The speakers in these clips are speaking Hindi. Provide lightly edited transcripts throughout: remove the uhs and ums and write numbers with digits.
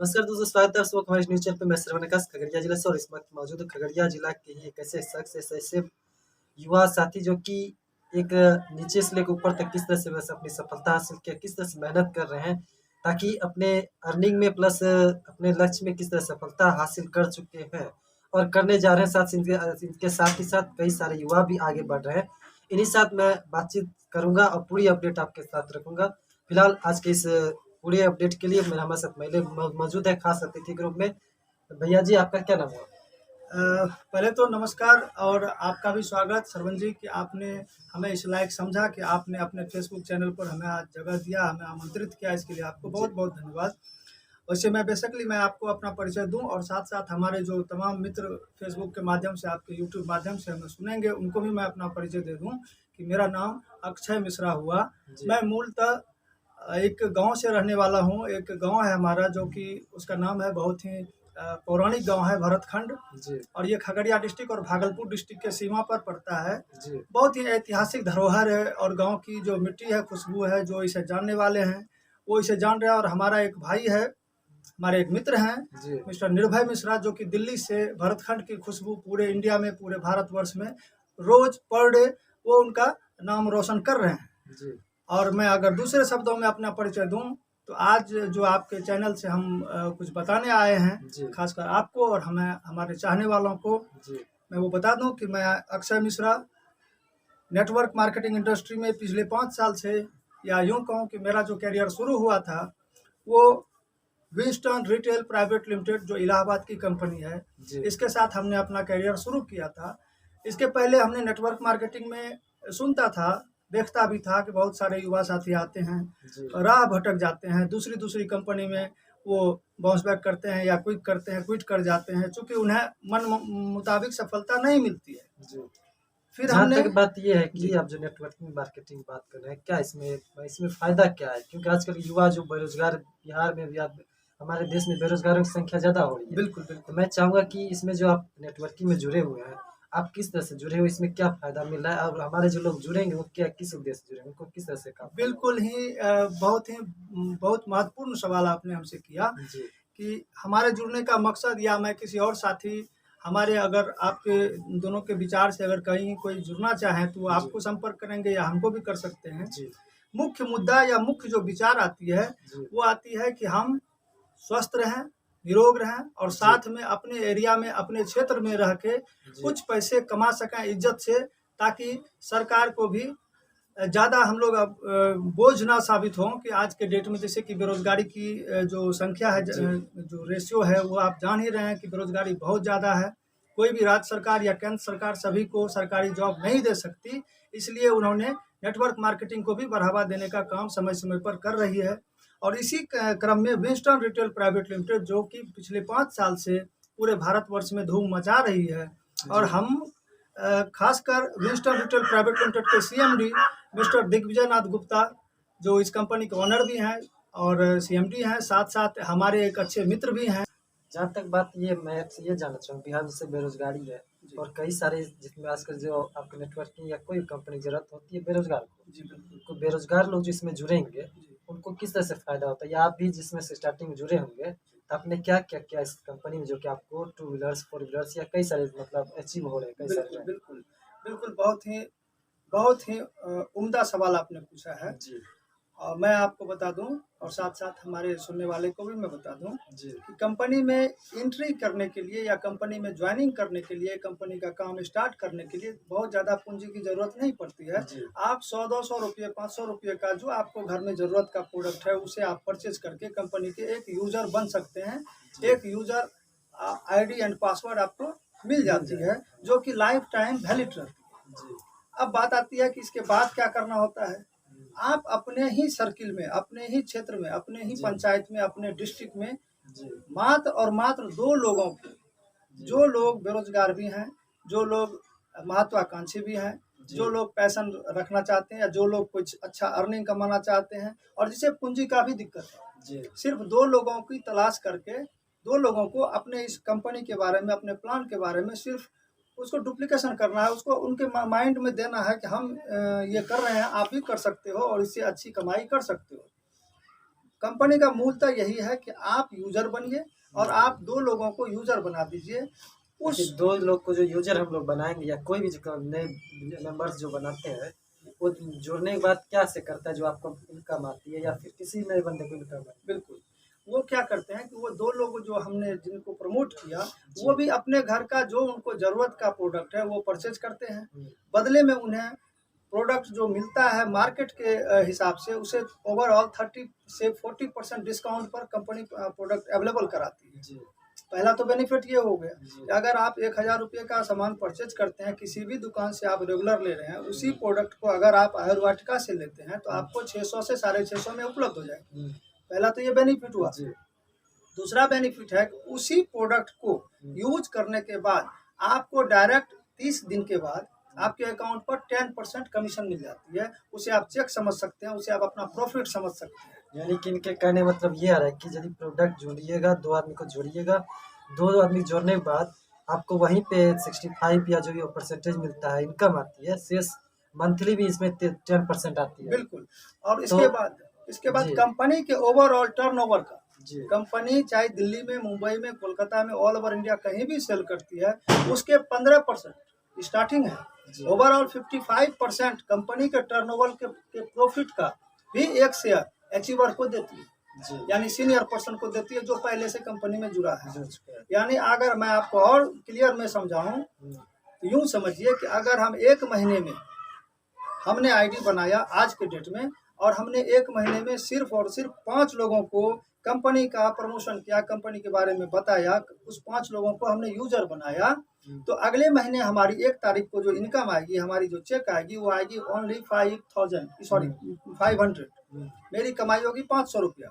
नमस्कार दोस्तों, स्वागत है आप सबका हमारे न्यूज़ चैनल पे। मैं श्रवण आकाश खगड़िया जिला से और इस वक्त मौजूद हूँ खगड़िया जिला के ही एक ऐसे शख्स, ऐसे युवा साथी जो कि एक नीचे से लेकर ऊपर तक किस तरह से वैसे अपनी सफलता हासिल किया, किस तरह से मेहनत कर रहे हैं ताकि अपने अर्निंग में प्लस अपने लक्ष्य में किस तरह सफलता हासिल कर चुके हैं और करने जा रहे हैं। साथ इनके साथ ही साथ कई सारे युवा भी आगे बढ़ रहे हैं। इन्हीं साथ मैं बातचीत करूंगा और पूरी अपडेट आपके साथ रखूंगा। फिलहाल आज के इस पूरे अपडेट के लिए मेरे हमारे साथ महिला मौजूद है खास अतिथि के रूप में। भैया जी, आपका क्या नाम है? पहले तो नमस्कार और आपका भी स्वागत श्रवण जी कि आपने हमें इस लायक समझा कि आपने अपने फेसबुक चैनल पर हमें आज जगह दिया, हमें आमंत्रित किया। इसके लिए आपको बहुत बहुत धन्यवाद। वैसे मैं आपको अपना परिचय दूं और साथ साथ हमारे जो तमाम मित्र फेसबुक के माध्यम से, आपके यूट्यूब माध्यम से हमें सुनेंगे, उनको भी मैं अपना परिचय दे दूं कि मेरा नाम अक्षय मिश्रा हुआ। मैं मूलतः एक गांव से रहने वाला हूं। एक गांव है हमारा जो कि उसका नाम है, बहुत ही पौराणिक गांव है, भरतखंड। और ये खगड़िया डिस्ट्रिक्ट और भागलपुर डिस्ट्रिक्ट के सीमा पर पड़ता है। बहुत ही ऐतिहासिक धरोहर है और गांव की जो मिट्टी है, खुशबू है, जो इसे जानने वाले हैं वो इसे जान रहे हैं। और हमारा एक भाई है, हमारे एक मित्र हैं, मिस्टर निर्भय मिश्रा, जो कि दिल्ली से भरतखंड की खुशबू पूरे इंडिया में, पूरे भारतवर्ष में रोज पर डे वो उनका नाम रोशन कर रहे हैं। और मैं अगर दूसरे शब्दों में अपना परिचय दूं तो आज जो आपके चैनल से हम कुछ बताने आए हैं, खासकर आपको और हमें, हमारे चाहने वालों को, मैं वो बता दूं कि मैं Akshay Mishra network marketing industry में पिछले 5 साल से, या यूँ कहूँ कि मेरा जो करियर शुरू हुआ था वो विंस्टन रिटेल प्राइवेट लिमिटेड, जो इलाहाबाद की कंपनी है, इसके साथ हमने अपना करियर शुरू किया था। इसके पहले हमने नेटवर्क मार्केटिंग में सुनता था, देखता भी था कि बहुत सारे युवा साथी आते हैं, राह भटक जाते हैं, दूसरी दूसरी कंपनी में वो बाउंस बैक करते हैं या क्विट करते हैं, क्विट कर जाते हैं, चूँकि उन्हें मन मुताबिक सफलता नहीं मिलती है। फिर हमने तक बात ये है कि आप जो नेटवर्किंग मार्केटिंग बात कर रहे हैं, क्या इसमें फ़ायदा क्या है? क्योंकि आजकल युवा जो बेरोज़गार बिहार में भी, आप हमारे देश में बेरोज़गारों की संख्या ज़्यादा हो रही है। बिल्कुल, बिल्कुल। तो मैं चाहूँगा कि इसमें जो आप नेटवर्किंग में जुड़े हुए हैं, आप किस तरह से जुड़े हुए, इसमें क्या फ़ायदा मिल रहा है और हमारे जो लोग जुड़ेंगे वो क्या, किस उद्देश्य से जुड़ेंगे, उनको किस तरह से काम? बिल्कुल ही बहुत महत्वपूर्ण सवाल आपने हमसे किया कि हमारे जुड़ने का मकसद, या मैं किसी और साथी हमारे, अगर आपके दोनों के विचार से अगर कहीं कोई जुड़ना चाहे तो वो आपको संपर्क करेंगे या हमको भी कर सकते हैं। मुख्य मुद्दा या मुख्य जो विचार आती है वो आती है कि हम स्वस्थ रहें, निरोग रहें और साथ में अपने एरिया में, अपने क्षेत्र में रह के कुछ पैसे कमा सकें इज्जत से, ताकि सरकार को भी ज़्यादा हम लोग अब बोझ ना साबित हों। कि आज के डेट में जैसे कि बेरोजगारी की जो संख्या है, जो रेशियो है, वो आप जान ही रहे हैं कि बेरोजगारी बहुत ज़्यादा है। कोई भी राज्य सरकार या केंद्र सरकार सभी को सरकारी जॉब नहीं दे सकती, इसलिए उन्होंने नेटवर्क मार्केटिंग को भी बढ़ावा देने का काम समय समय पर कर रही है। और इसी क्रम में विंस्टन रिटेल प्राइवेट लिमिटेड, जो कि पिछले 5 साल से पूरे भारतवर्ष में धूम मचा रही है, और हम खासकर विंस्टन रिटेल प्राइवेट लिमिटेड के सीएमडी मिस्टर दिग्विजय नाथ गुप्ता, जो इस कंपनी के ओनर भी हैं और सीएमडी हैं, साथ साथ हमारे एक अच्छे मित्र भी हैं। जहाँ तक बात ये, मैं आपसे ये जानना चाहूँ, बिहार में जैसे बेरोजगारी है और कई सारे, जिसमें आजकल जो आपको नेटवर्किंग या कोई कंपनी की जरूरत होती है बेरोजगार को, तो बेरोजगार लोग जो इसमें जुड़ेंगे उनको किस तरह से फायदा होता है, या आप भी जिसमें से स्टार्टिंग में जुड़े होंगे तो आपने क्या क्या किया इस कंपनी में जो कि आपको 2 व्हीलर्स 4 व्हीलर्स या कई सारे मतलब अचीव हो रहे हैं कई सारे? बिल्कुल बिल्कुल, बहुत ही उम्दा सवाल आपने पूछा है। मैं आपको बता दूं और साथ साथ हमारे सुनने वाले को भी मैं बता दूं कि कंपनी में एंट्री करने के लिए या कंपनी में ज्वाइनिंग करने के लिए, कंपनी का काम स्टार्ट करने के लिए बहुत ज़्यादा पूंजी की ज़रूरत नहीं पड़ती है। आप 100-200 रुपये, 500 रुपये का जो आपको घर में ज़रूरत का प्रोडक्ट है उसे आप परचेज करके कंपनी के एक यूज़र बन सकते हैं। एक यूज़र ID एंड पासवर्ड आपको मिल जाती है, जो कि लाइफ टाइम वैलिड रहती है। अब बात आती है कि इसके बाद क्या करना होता है। आप अपने ही सर्किल में, अपने ही क्षेत्र में, अपने ही पंचायत में, अपने डिस्ट्रिक्ट में मात्र और मात्र 2 लोगों को, जो लोग बेरोजगार भी हैं, जो लोग महत्वाकांक्षी भी हैं, जो लोग पैशन रखना चाहते हैं, या जो लोग कुछ अच्छा अर्निंग कमाना चाहते हैं और जिसे पूंजी का भी दिक्कत है, सिर्फ 2 लोगों की तलाश करके 2 लोगों को अपने इस कंपनी के बारे में, अपने प्लान के बारे में सिर्फ उसको डुप्लीकेशन करना है, उसको उनके माइंड में देना है कि हम ये कर रहे हैं, आप भी कर सकते हो और इससे अच्छी कमाई कर सकते हो। कंपनी का मूलतः यही है कि आप यूजर बनिए और आप 2 लोगों को यूजर बना दीजिए। उस कि 2 लोग को जो यूज़र हम लोग बनाएँगे या कोई भी जो नए मेंबर्स जो बनाते हैं, वो जुड़ने के बाद क्या से करता है जो आपको इनकम आती है या फिर किसी नए बंदे को इनकम आती है? बिल्कुल, वो क्या करते हैं कि वो 2 लोग जो हमने जिनको प्रमोट किया, जी। वो भी अपने घर का जो उनको ज़रूरत का प्रोडक्ट है, वो परचेज़ करते हैं। हुँ, बदले में उन्हें प्रोडक्ट जो मिलता है मार्केट के हिसाब से, उसे ओवरऑल 30 से 40% डिस्काउंट पर कंपनी प्रोडक्ट अवेलेबल कराती है। जी, पहला तो बेनिफिट ये हो गया जी, कि अगर आप 1000 रुपये का सामान परचेज करते हैं, किसी भी दुकान से आप रेगुलर ले रहे हैं, उसी प्रोडक्ट को अगर आप आयुर्वाटिका से लेते हैं, तो आपको 600 से 650 में उपलब्ध हो जाएगी। हुँ, पहला तो ये बेनिफिट हुआ। जी, दूसरा बेनिफिट है कि उसी प्रोडक्ट को यूज करने के बाद आपको डायरेक्ट 30 दिन के बाद आपके अकाउंट पर 10% कमीशन मिल जाती है। उसे आप चेक समझ सकते हैं, उसे आप अपना प्रॉफिट समझ सकते हैं। यानी कि इनके कहने का मतलब ये आ रहा है कि यदि प्रोडक्ट जोड़िएगा, 2 आदमी को जोड़िएगा, 2 आदमी जोड़ने के बाद आपको वहीं पे 65 या जो भी वो परसेंटेज मिलता है, इनकम आती है, शेष मंथली भी इसमें 10% आती है। बिल्कुल। और तो इसके बाद जी, कंपनी के ओवरऑल टर्नओवर का, जी, कंपनी चाहे दिल्ली में, मुंबई में, कोलकाता में, ऑल ओवर इंडिया कहीं भी सेल करती है, उसके 15% स्टार्टिंग है। जी, ओवरऑल 55% कंपनी के टर्नओवर के प्रॉफिट का भी एक शेयर अचीवर को देती है, जी, यानी सीनियर पर्सन को देती है जो पहले से कंपनी में जुड़ा है। जुड़ चुका है। यानी अगर मैं आपको और क्लियर में समझाऊं, हुँ, तो यूं समझिए कि अगर हम 1 महीने में हमने आईडी बनाया आज के डेट में, और हमने 1 महीने में सिर्फ और सिर्फ 5 लोगों को कंपनी का प्रमोशन किया, कंपनी के बारे में बताया, उस 5 लोगों को हमने यूजर बनाया, तो अगले महीने हमारी 1 तारीख को जो इनकम आएगी, हमारी जो चेक आएगी, वो आएगी ओनली 500। हुँ, मेरी कमाई होगी 500 रुपया।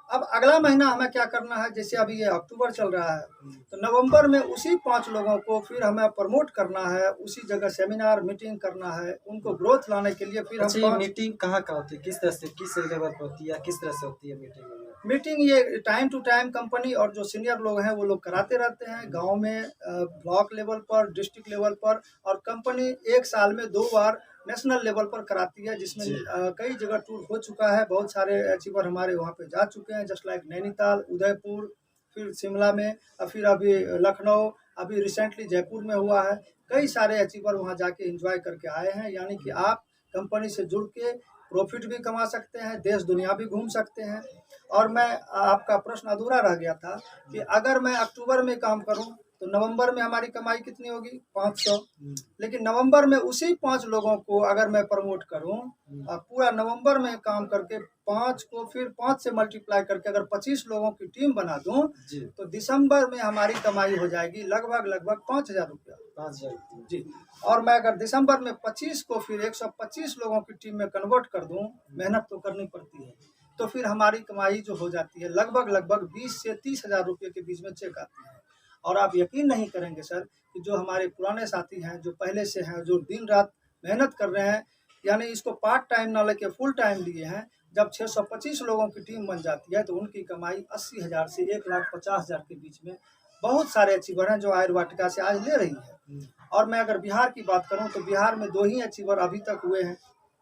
अब अगला महीना हमें क्या करना है, जैसे अभी ये अक्टूबर चल रहा है, हुँ, तो नवंबर में उसी 5 लोगों को फिर हमें प्रमोट करना है, उसी जगह सेमिनार मीटिंग करना है, उनको ग्रोथ लाने के लिए फिर हम अच्छा, ये 5 मीटिंग कहाँ होती है? किस तरह से, किस लेवल पे होती है या किस तरह से होती है मीटिंग वगैरह? मीटिंग ये टाइम टू टाइम कंपनी और जो सीनियर लोग हैं वो लोग कराते रहते हैं, गांव में, ब्लॉक लेवल पर, डिस्ट्रिक्ट लेवल पर, और कंपनी 1 साल में 2 बार नेशनल लेवल पर कराती है, जिसमें जी, कई जगह टूर हो चुका है। बहुत सारे अचीवर हमारे वहाँ पे जा चुके हैं, जस्ट लाइक नैनीताल, उदयपुर, फिर शिमला में, और फिर अभी लखनऊ, अभी रिसेंटली जयपुर में हुआ है। कई सारे अचीवर वहाँ जाके एंजॉय करके आए हैं। यानी कि आप कंपनी से जुड़ के प्रॉफिट भी कमा सकते हैं, देश दुनिया भी घूम सकते हैं। और मैं, आपका प्रश्न अधूरा रह गया था कि अगर मैं अक्टूबर में काम करूं, तो नवंबर में हमारी कमाई कितनी होगी? 500। हुँ, लेकिन नवंबर में उसी 5 लोगों को अगर मैं प्रमोट करूं, हुँ, और पूरा नवंबर में काम करके 5 को फिर 5 से मल्टीप्लाई करके अगर 25 लोगों की टीम बना दूं, जी, तो दिसंबर में हमारी कमाई हो जाएगी लगभग 5000 रुपया। 5,000 जी। और मैं अगर दिसंबर में 25 को फिर 125 लोगों की टीम में कन्वर्ट कर दूं, मेहनत तो करनी पड़ती है, तो फिर हमारी कमाई जो हो जाती है लगभग 20 से 30,000 रुपये के बीच में चेक आती है। और आप यकीन नहीं करेंगे सर, कि जो हमारे पुराने साथी हैं, जो पहले से हैं, जो दिन रात मेहनत कर रहे हैं, यानी इसको पार्ट टाइम ना लेके फुल टाइम लिए हैं, जब 625 लोगों की टीम बन जाती है, तो उनकी कमाई 80,000 से 1,50,000 के बीच में बहुत सारे अचीवर हैं जो आयुर्वाटिका से आज ले रही है। हुँ, और मैं अगर बिहार की बात करूं, तो बिहार में 2 ही अचीवर अभी तक हुए हैं।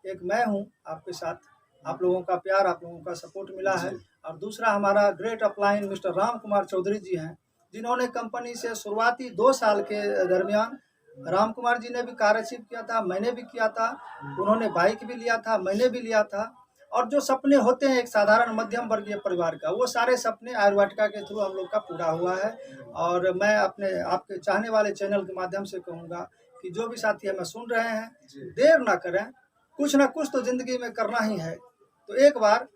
एक मैं हूं आपके साथ, आप लोगों का प्यार, आप लोगों का सपोर्ट मिला है। जी, और दूसरा हमारा great upline mister Ram Kumar Chaudhary ji हैं, जिन्होंने कंपनी से शुरुआती 2 साल के दरमियान, राम कुमार जी ने भी कार अचीव किया था, मैंने भी किया था, उन्होंने बाइक भी लिया था, मैंने भी लिया था। और जो सपने होते हैं एक साधारण मध्यम वर्गीय परिवार का, वो सारे सपने आयुर्वाटिका के थ्रू हम लोग का पूरा हुआ है। और मैं अपने आपके चाहने वाले चैनल के माध्यम से कहूँगा कि जो भी साथी हमें सुन रहे हैं, जी, देर ना करें, कुछ ना कुछ तो ज़िंदगी में करना ही है। तो एक बार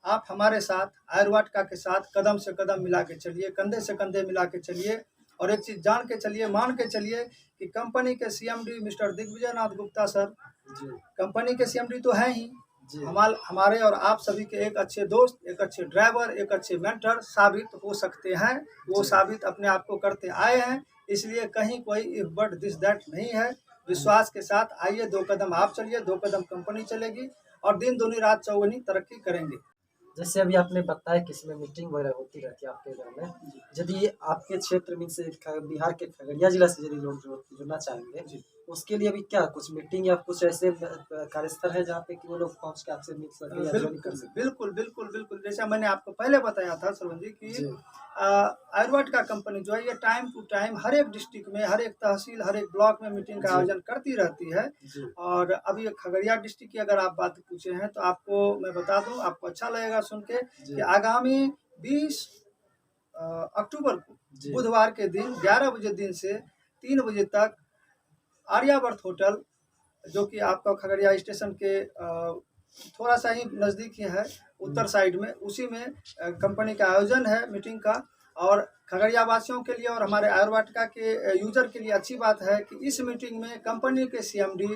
आप हमारे साथ, आयुर्वाटिका के साथ कदम से कदम मिला के चलिए, कंधे से कंधे मिला के चलिए, और एक चीज़ जान के चलिए, मान के चलिए कि कंपनी के CMD mister Digvijay Nath Gupta sir, जी, कंपनी के सीएमडी तो हैं ही, जी, हमारे और आप सभी के एक अच्छे दोस्त, एक अच्छे ड्राइवर, एक अच्छे मेंटर साबित हो सकते हैं। वो जी, साबित अपने आप को करते आए हैं, इसलिए कहीं कोई इफ बट दिस दैट नहीं है। विश्वास के साथ आइए, 2 कदम आप चलिए, 2 कदम कंपनी चलेगी, और दिन दूनी रात चौगुनी तरक्की करेंगे। जैसे अभी आपने बताया कि इसमें मीटिंग वगैरह होती रहती है आपके गाँव में। यदि आपके क्षेत्र में से बिहार के खगड़िया जिला से यदि लोग जुड़ना चाहेंगे, जी। उसके लिए अभी क्या कुछ मीटिंग या कुछ ऐसे कार्यस्थल है जहाँ पे कि वो लोग पहुँच के आपसे मिल सके या ज्वाइन कर बिल्कुल सके? बिल्कुल बिल्कुल बिल्कुल, जैसा मैंने आपको पहले बताया था श्रवण जी कि जी, आयुर्वेद का कंपनी जो है ये टाइम टू टाइम हर एक डिस्ट्रिक्ट में, हर एक तहसील, हर एक ब्लॉक में मीटिंग का जी, आयोजन करती रहती है। जी, और अभी खगड़िया डिस्ट्रिक्ट की अगर आप बात पूछे हैं तो आपको मैं बता दूं, आपको अच्छा लगेगा सुन के कि जी, आगामी 20 अ, अक्टूबर को जी, बुधवार के दिन 11 बजे दिन से 3 बजे तक आर्यावर्त होटल, जो कि आपका खगड़िया स्टेशन के थोड़ा सा ही नज़दीक ही है, उत्तर साइड में, उसी में कंपनी का आयोजन है मीटिंग का। और खगड़िया वासियों के लिए और हमारे आयुर्वाटिका के यूजर के लिए अच्छी बात है कि इस मीटिंग में कंपनी के CMD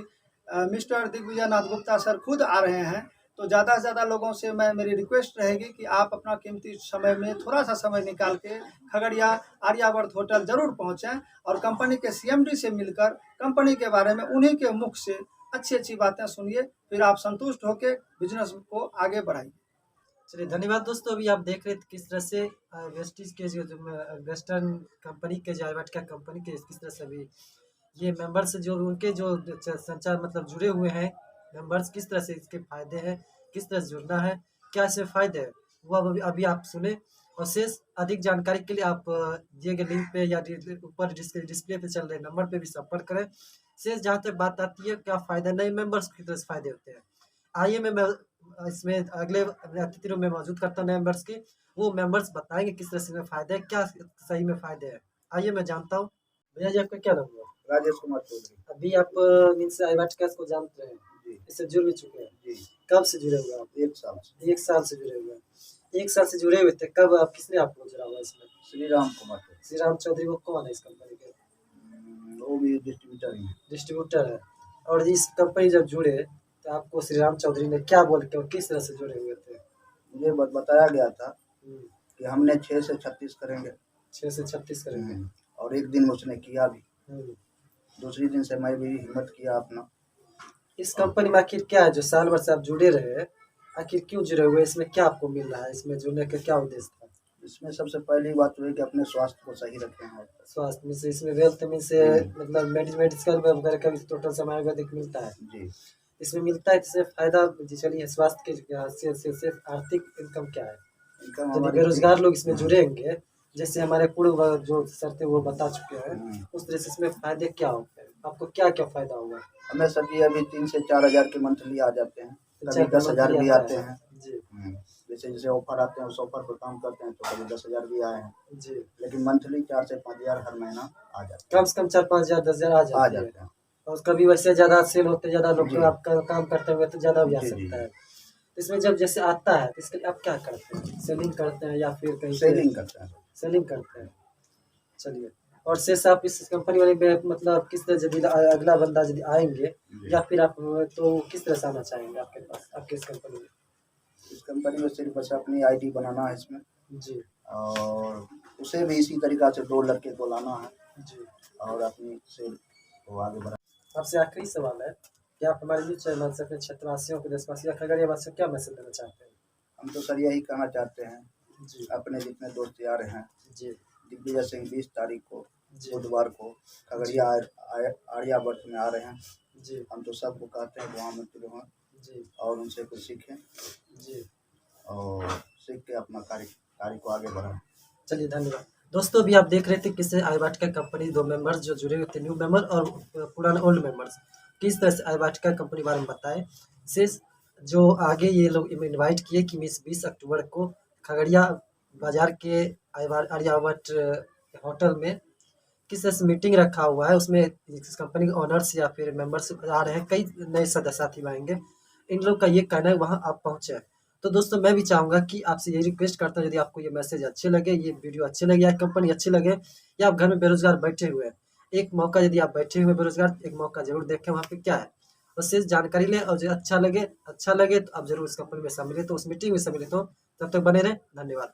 mister Digvijay Nath Gupta sir खुद आ रहे हैं। तो ज़्यादा से ज़्यादा लोगों से मेरी रिक्वेस्ट रहेगी कि आप अपना कीमती समय में थोड़ा सा समय निकाल के खगड़िया आर्यावर्त होटल ज़रूर पहुँचें और कंपनी के सीएमडी से मिलकर कंपनी के बारे में उन्हीं के मुख से अच्छी अच्छी बातें सुनिए, फिर आप संतुष्ट होकर बिजनेस को आगे बढ़ाइए। चलिए धन्यवाद दोस्तों। अभी आप देख रहे थे किस तरह से वेस्टीज के जो वेस्टर्न कंपनी के जो आयुर्वेदिका कंपनी के किस तरह से अभी ये मेंबर्स जो उनके जो संचार मतलब जुड़े हुए हैं मेंबर्स, किस तरह से इसके फायदे हैं, किस तरह से जुड़ना है, क्या इससे फायदे हैं, वो अब अभी आप सुने। और शेष अधिक जानकारी के लिए आप दिए गए लिंक पे या ऊपर डिस्प्ले पे चल रहे नंबर पे भी संपर्क करें। शेष जहाँ तक बात आती है क्या फायदा नए मेंबर्स की तरह से फायदे होते हैं, आइए मैं इसमें अगले अतिथि रूम में मौजूद करता हूँ मेंबर्स के, वो मेंबर्स बताएंगे किस तरह से इसमें फायदे हैं, क्या सही में फायदे हैं। आइए मैं जानता हूँ। भैया जी आपका क्या नाम हुआ? राजेश कुमार चौधरी। अभी आप मीन्स आईवाटिका को जानते हैं, जी इससे जुड़ भी चुके हैं, जी, कब से जुड़े हुए आप? 1 साल से। 1 साल से जुड़े हुए हैं। 1 साल से जुड़े हुए थे, कब आप किसने आपको जुड़ा हुआ इसमें? श्री राम कुमार चौधरी। श्री राम चौधरी वो कौन है इस कंपनी के? वो भी डिस्ट्रीब्यूटर ही है। डिस्ट्रीब्यूटर है। और इस कंपनी जब जुड़े तो आपको श्री राम चौधरी ने क्या बोल के और किस तरह से जुड़े हुए थे? मुझे बताया गया था हम्म, कि हमने 6 से 36 करेंगे। 6 से 36 करेंगे। और एक दिन उसने किया भी। हम्म। दूसरी दिन से मैं भी हिम्मत किया अपना। इस कंपनी में आखिर क्या है जो साल भर से आप जुड़े रहे, आखिर क्यों जुड़े हुए, इसमें क्या आपको मिल रहा है, इसमें जुड़ने का क्या उद्देश्य था? इसमें सबसे पहली बात तो है कि अपने स्वास्थ्य को सही रखें हैं। स्वास्थ्य में से, इसमें वेल्थ में से मतलब मेडिकल वगैरह का भी टोटल सामान आयुर्वेदिक मिलता है, जी, इसमें मिलता है, इससे फायदा जी चलिए स्वास्थ्य के से आर्थिक इनकम क्या है? इनका यदि हमारी बेरोजगार लोग इसमें जुड़ेंगे, जैसे हमारे पूर्व जो सर थे वो बता चुके हैं, उस तरह से इसमें फायदे क्या होते हैं, आपको क्या क्या फायदा होगा? हमें सर जी अभी 3 से 4 हज़ार के मंथली आ जाते हैं, कभी 10,000 भी आते हैं। जी जैसे जैसे ऑफर आते हैं उस ऑफर पर काम करते हैं तो कभी 10,000 भी आए हैं। जी, लेकिन मंथली 4 से 5 हज़ार हर महीना आ जाते हैं। कम से कम 4-5 हज़ार 10 हज़ार आ आ जाती है। जाते हैं। और कभी वैसे ज़्यादा सेल होते ज़्यादा लोग जी। आपका काम करते हुए तो ज़्यादा भी आ जी, जी, सकता है। तो इसमें जब जैसे आता है तो इसके लिए आप क्या करते हैं, सेलिंग करते हैं या फिर कहीं सेलिंग करते हैं। सेलिंग करते हैं? चलिए, और शेष आप इस कंपनी वाले में मतलब किस तरह यदि अगला बंदा यदि आएंगे या फिर आप तो किस तरह से आना चाहेंगे आपके पास, आपके इस कंपनी में? इस कंपनी में सिर्फ बस अपनी आईडी बनाना है इसमें, जी और उसे भी इसी तरीक़ा से 2 लड़के को लाना है जी। और अपनी सेल को आगे बढ़ा। आपसे आखिरी सवाल है कि आप हमारे न्यूज़ चैनल से अपने क्षेत्रवासियों को, देशवासियों या खगड़िया वासियों को क्या मैसेज देना चाहते हैं? हम तो सर यही कहना चाहते हैं, जी अपने जितने दोस्त यार हैं, जी दिग्विजय सिंह 20 तारीख को जी बुधवार को खगड़िया आर्यावर्त में आ रहे हैं। जी हम तो सबको कहते हैं वहाँ मित्र हों जी और उनसे कुछ सीखें जी। और सीख के अपना कार्य को आगे बढ़ाएं। चलिए धन्यवाद दोस्तों। अभी आप देख रहे थे किससे आईवाटिका कंपनी 2 मेंबर्स जो जुड़े हुए थे, न्यू मेंबर और पुराने ओल्ड मेंबर्स, किस तरह से आईवाटिका कंपनी बारे में बताए। शेष जो आगे ये लोग इनवाइट किए कि 20 अक्टूबर को खगड़िया बाजार के आर्यावर्त होटल में किस तरह से मीटिंग रखा हुआ है, उसमें इस कंपनी के ओनर्स या फिर मेंबर्स आ रहे हैं, कई नए सदस्य साथी आएंगे, इन लोग का ये कहना है वहाँ आप पहुँचे। तो दोस्तों मैं भी चाहूँगा कि आपसे ये रिक्वेस्ट करता हूँ, यदि आपको ये मैसेज अच्छे लगे, ये वीडियो अच्छे लगे या कंपनी अच्छी लगे, या आप घर में बेरोजगार बैठे हुए हैं, एक मौका यदि आप बैठे हुए बेरोजगार, एक मौका जरूर देखें वहाँ पे क्या है, उससे जानकारी लें और जो अच्छा लगे तो आप जरूर उस कंपनी में सम्मिलित हो, उस मीटिंग में सम्मिलित हो। तब तक बने रहें, धन्यवाद।